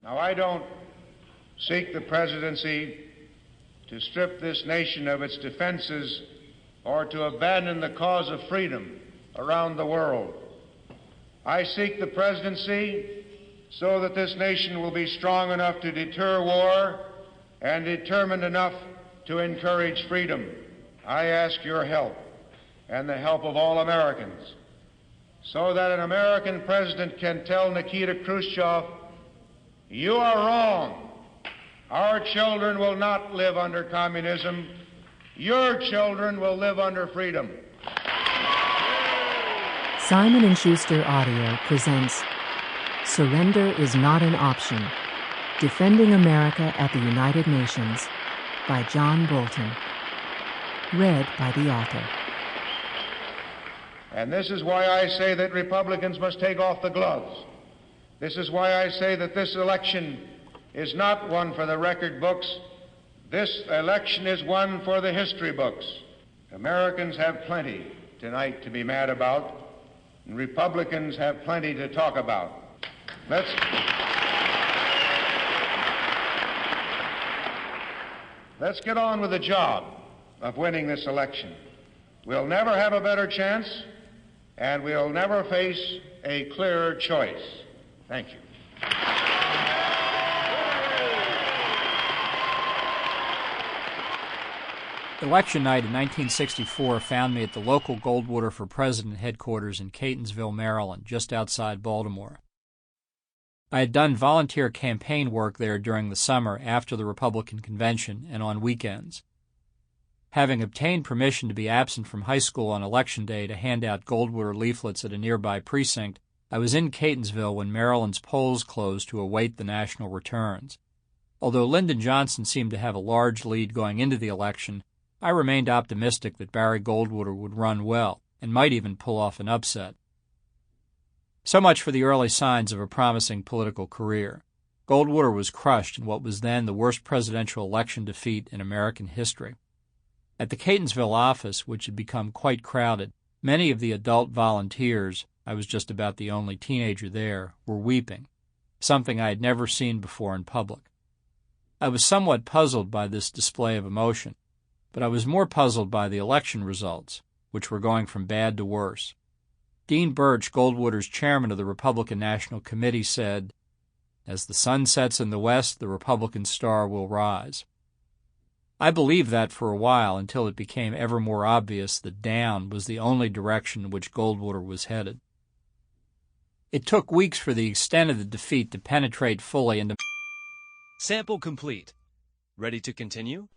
Now, I don't seek the presidency to strip this nation of its defenses or to abandon the cause of freedom around the world. I seek the presidency so that this nation will be strong enough to deter war and determined enough to encourage freedom. I ask your help and the help of all Americans so that an American president can tell Nikita Khrushchev, "You are wrong. Our children will not live under communism. Your children will live under freedom." Simon & Schuster Audio presents Surrender is Not an Option, Defending America at the United Nations by John Bolton. Read by the author. And this is why I say that Republicans must take off the gloves. This is why I say that this election is not one for the record books. This election is one for the history books. Americans have plenty tonight to be mad about, and Republicans have plenty to talk about. Let's get on with the job of winning this election. We'll never have a better chance, and we'll never face a clearer choice. Thank you. Election night in 1964 found me at the local Goldwater for President headquarters in Catonsville, Maryland, just outside Baltimore. I had done volunteer campaign work there during the summer after the Republican convention and on weekends. Having obtained permission to be absent from high school on Election Day to hand out Goldwater leaflets at a nearby precinct, I was in Catonsville when Maryland's polls closed to await the national returns. Although Lyndon Johnson seemed to have a large lead going into the election, I remained optimistic that Barry Goldwater would run well and might even pull off an upset. So much for the early signs of a promising political career. Goldwater was crushed in what was then the worst presidential election defeat in American history. At the Catonsville office, which had become quite crowded, many of the adult volunteers, I was just about the only teenager there, were weeping, something I had never seen before in public. I was somewhat puzzled by this display of emotion, but I was more puzzled by the election results, which were going from bad to worse. Dean Birch, Goldwater's chairman of the Republican National Committee, said, "As the sun sets in the west, the Republican star will rise." I believed that for a while until it became ever more obvious that down was the only direction in which Goldwater was headed. It took weeks for the extent of the defeat to penetrate fully into... Sample complete. Ready to continue?